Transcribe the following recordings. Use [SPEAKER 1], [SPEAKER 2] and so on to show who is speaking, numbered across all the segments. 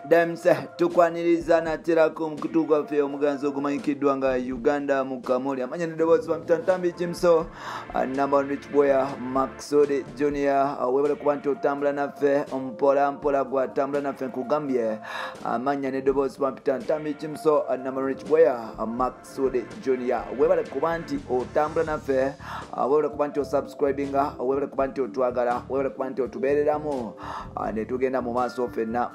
[SPEAKER 1] demse tukwaniriza naterako mukutu gwaffe omuganzi ogumanyikiddwa nga Uganda mu Kamuli amanya nedoboozi bamutantambi Jimso number rich boy Maxode Junior webale kuba nti otambula naffe mpola mpola gwatambula naffe nkugambye amanya nedoboozi bamutantambi Jimso number rich boy Maxode Junior webale kuba nti otambula naffe webale kuba nti osubscribinga webale kuba nti otwagala webale kuba nti otubeereramu netugenda mu maaso fenna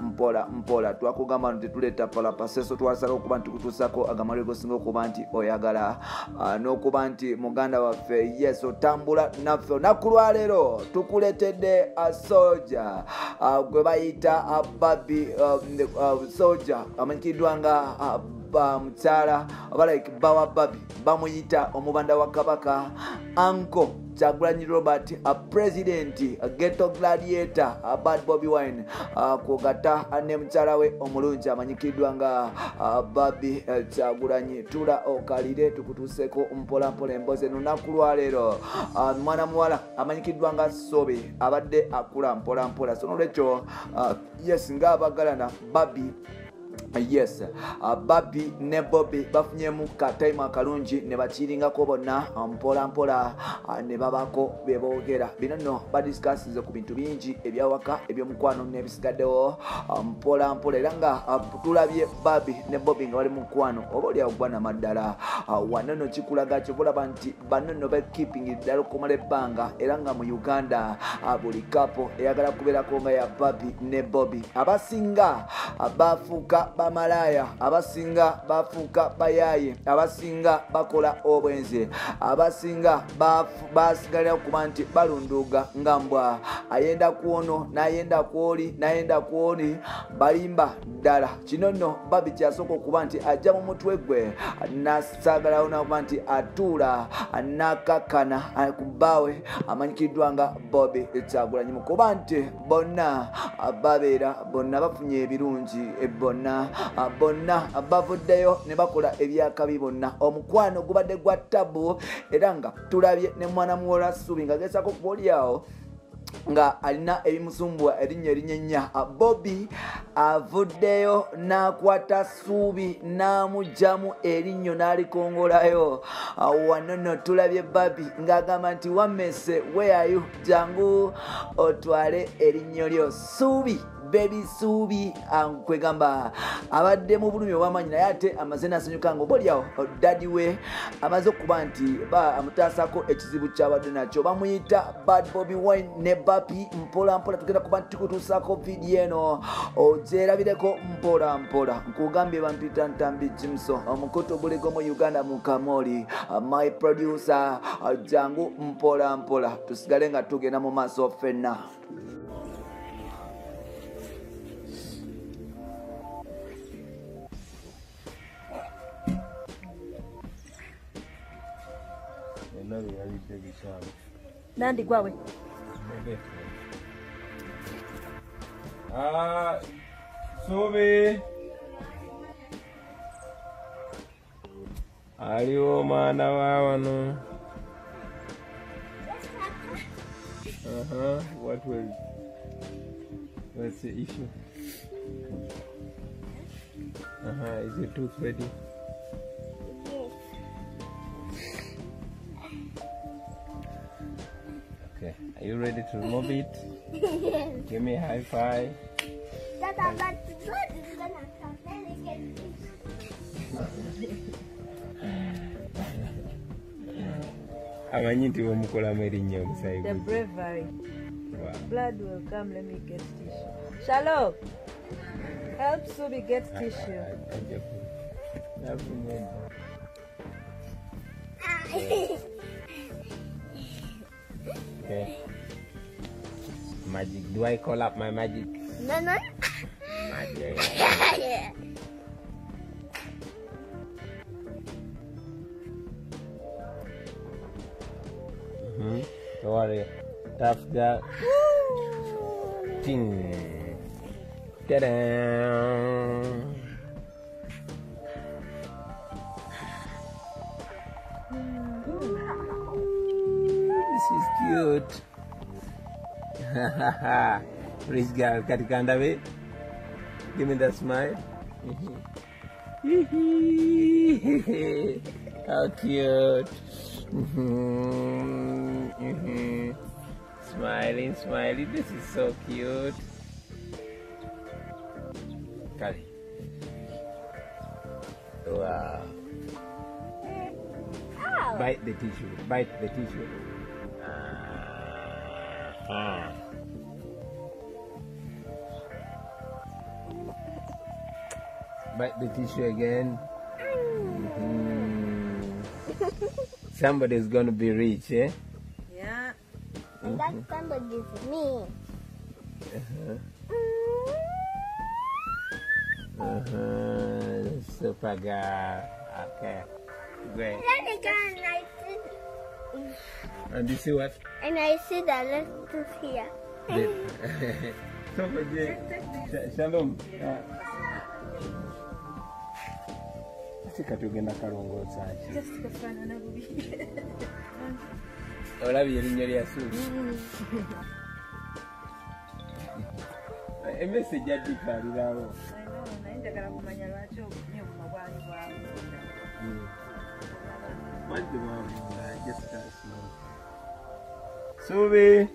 [SPEAKER 1] mpola twakugamba nti tuleta palapaseso twasala okuba nti kutuusako agamalo gosinga okuba nti oyagala n'okuba nti muganda waffe yes otambula naffe olunaku lwaleero tukuletedde soja gwe bayita babi soja amanyikiddwa nga mukyala oba like bawa babi bamuyita omubanda wa kabaka Uncle Kyagulanyi Robert president ghetto gladiator bad Bobby Wine kugata ne mukyala we omulungi amanyikiddwa nga Babi Kyagulanyi tula okalire tukutuuseko mpola mpola emboze lunaku lwaleero mwana muwala amanyikiddwa nga Sobe abadde akula mpola mpola so nolwekyo yes ngaabagalana Babi yes Babi ne Bobby bafunyemu katime akalungi ne bakiringako bonna mpola mpola ne babako beboogera bino nno badiscussize ku bintu bingi ebyawaka ebyomukwano n'ebisigaddewo mpola mpola era nga tulabye Babi ne Bobby nga bali mu mukwano oba oli agwana maddala wano nno kikulaga kyobulaba nti bano nno bekeeping ddala okumala ebbanga era nga mu Uganda buli kapo eyagala kubeerako nga ya Babi ne Bobby abasinga bafuuka bamalaya abasinga bafuuka bayaye abasinga bakola obwenze abasinga basigalira okuba nti balunduga ngambwa ayenda kuono nayenda kuoli nayenda kuoni balimba ddala kino nno Babi kyasooka okuba nti ajja mu mutwe gwe nasagalawo nakuba nti atuula nakakana kubaawe amanyikiddwa nga Bobby Kyagulanyi kuba nti bonna babeera bonna bafunye ebirungi bonna bavuddeyo ne bakola ebyakabi bonna omukwano gubadde gwa tabu era nga tulabye ne mwana muwola Subi nga gezaako kuba oliawo nga alina ebimusumbwa erinnya erinnya Bobby avuddeyo n'akwata Subi n'amugyamu erinnyo n'alikongolayo wano nno tulabye Babi ng'agamba nti wamese where are you jangu otwale erinnyo lyo Subi baby Subi kwegamba abadde mu bulumi obwamanyi naye ate amaze n'asanyuka nga obaoliawo daddy we amaze okuba nti amutaasako ekizibu kyabadde nakyo bamuyita bad Bobby Wine ne Babi mpola mpola tugenda kuba nti tukutuusako vidiyo eno ogyerabireko mpola mpola nkugambye bampita ntambi Jimso omukutu ogulego mu Uganda mu Kamoli my producer jangu mpola mpola tusigale nga tugenda mu maaso fenna.
[SPEAKER 2] Nandi gwawe
[SPEAKER 3] Subi aliwo mwana wa wano what's the issue? Is your tooth ready? Okay, are you ready to remove it?
[SPEAKER 4] Yes.
[SPEAKER 3] Give me a high five. Amanyi nti omukolamu erinnya omusayi
[SPEAKER 2] the bravery.
[SPEAKER 3] Wow.
[SPEAKER 2] Blood will come, let me get tissue. Shalom, help Subi get tissue.
[SPEAKER 3] Okay. Magic. Do I call up my magic?
[SPEAKER 4] No.
[SPEAKER 3] Magic.
[SPEAKER 4] Yeah.
[SPEAKER 3] Don't worry. Tough guy. Ting. Ta-da! This is cute. Praise God. Katika ndabe. Give me that smile. How cute. Smiling, smiling. This is so cute. Kali. Wow.
[SPEAKER 4] Ow.
[SPEAKER 3] Bite the tissue. Bite the tissue. Bite the tissue again. Somebody's gonna be rich, eh?
[SPEAKER 2] Yeah.
[SPEAKER 4] And that somebody is me.
[SPEAKER 3] Super girl. Okay. Great.
[SPEAKER 4] Then again, I see,
[SPEAKER 3] And you see what?
[SPEAKER 4] and I see the lettuce here.
[SPEAKER 3] Shalom. Tugenda kalongoosa ki?
[SPEAKER 2] Just kafaanana bubi.
[SPEAKER 3] Olabye erinnya lya Suubi? Emmese ejja dditwalirawo.
[SPEAKER 2] Naye njagala kumanya lwaki obufunye buno bwali bwavunda.
[SPEAKER 3] Wajja bwavunda, just us know. Suubi.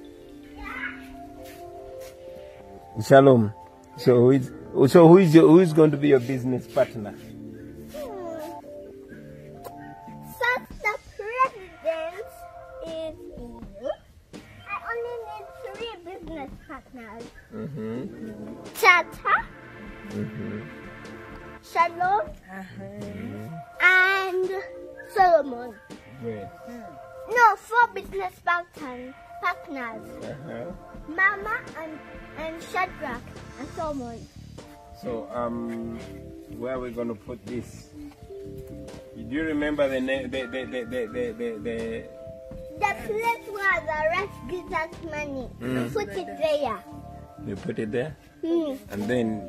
[SPEAKER 3] Shalom. So who is going to be your business partner?
[SPEAKER 4] So the president is you. I only need 3 business partners. Tata, Shalom, and Solomon.
[SPEAKER 3] Great.
[SPEAKER 4] No, 4 business partners. Mama and Shadrach and Solomon.
[SPEAKER 3] So where are we going to put this? Do you remember the name?
[SPEAKER 4] The place where the rest gives us money. Put it there.
[SPEAKER 3] You put it there,
[SPEAKER 4] Hmm.
[SPEAKER 3] and then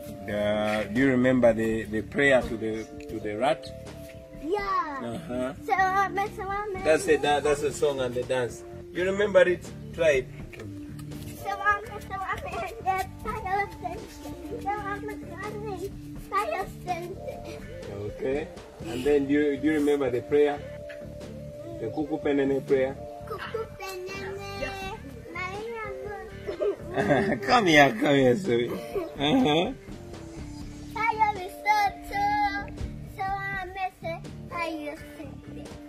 [SPEAKER 3] do you remember the prayer to the rat?
[SPEAKER 4] Yeah. So,
[SPEAKER 3] That's a song and the dance. You remember it? Try it. Okay. And then do you remember the prayer? The Kuku Penene prayer? Come here, sorry.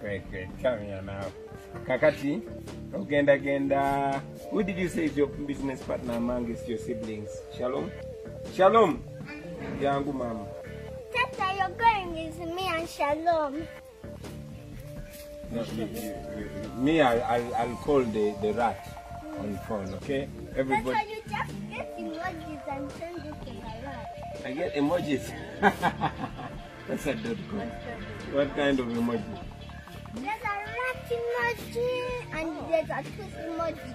[SPEAKER 3] Great. Come here now. Kakati, Genda. Who did you say is your business partner amongst your siblings? Shalom? Shalom! Yangu mama.
[SPEAKER 4] Tata, you're going is me and Shalom.
[SPEAKER 3] Me, I'll call the rat on phone, okay? Everybody.
[SPEAKER 4] Tata, you just get emojis and send it to the rat.
[SPEAKER 3] I get emojis. That's a good one. What kind of emoji?
[SPEAKER 4] There's a rat emoji and there's a tooth emoji.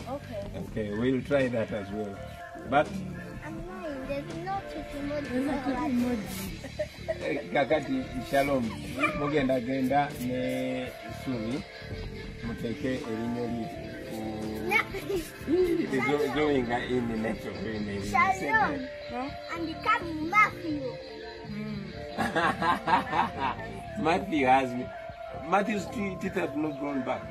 [SPEAKER 2] Okay.
[SPEAKER 3] Okay, we'll try that as well. But
[SPEAKER 4] I'm lying, there's no tooth emoji.
[SPEAKER 3] kakati Shalom, mugenda ne Suubi muteke erinnya lye going in the next of
[SPEAKER 4] Shalom. And become Matthew.
[SPEAKER 3] Matthew's teeth have not grown back.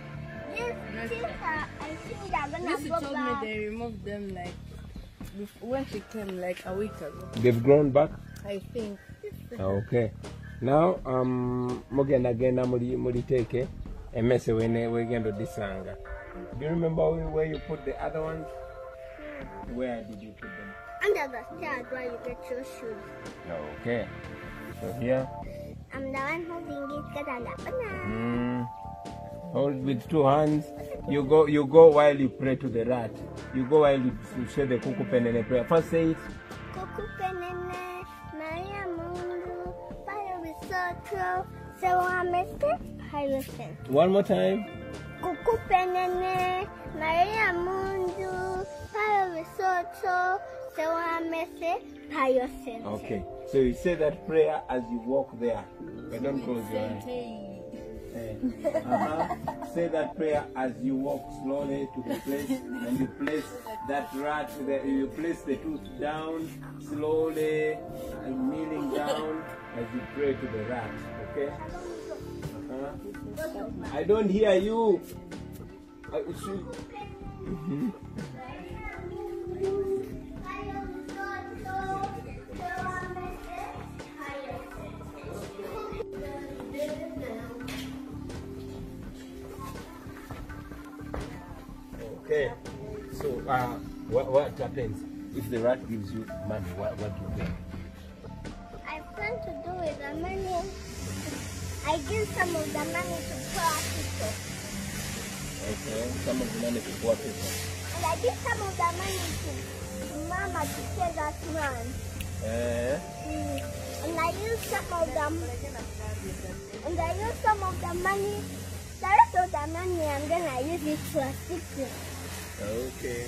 [SPEAKER 4] These teeth are, I think they're gonna
[SPEAKER 2] Lucy
[SPEAKER 4] go
[SPEAKER 2] told me
[SPEAKER 4] back.
[SPEAKER 2] they removed them like when she came like a week ago.
[SPEAKER 3] They've grown back?
[SPEAKER 2] I think.
[SPEAKER 3] Okay. Now, mugenda muliteke emmese wegenda disanga. Do you remember where you put the other ones? Where did you put them?
[SPEAKER 4] Under the stairs where you get your shoes.
[SPEAKER 3] Okay. So here.
[SPEAKER 4] I'm the one holding it because I'm the banana.
[SPEAKER 3] Hold with 2 hands. You go while you pray to the rat. You go while you say the Kuku Penene prayer. First say it.
[SPEAKER 4] Kuku penene, Maria mundu, Paya Risotto, Sewa Mr. Hyacinth.
[SPEAKER 3] One more time.
[SPEAKER 4] Kuku penene, Maria mundu, Paya Risotto, Sewa Mr. Hyacinth.
[SPEAKER 3] Okay. So you say that prayer as you walk there. But don't close your eyes. Say that prayer as you walk slowly to the place, and you place that rat. You place the tooth down slowly, and kneeling down as you pray to the rat. Okay? I don't hear you. Okay. So, what happens if the rat gives you money? What do you do?
[SPEAKER 4] I plan to do with the money. I give some of the money to poor people.
[SPEAKER 3] Okay, some of the money to poor people.
[SPEAKER 4] And I give some of the money to Mama to pay that man. And I use some of them. And I use some of the money. The rest of the money I'm gonna use it to assist you.
[SPEAKER 3] Okay.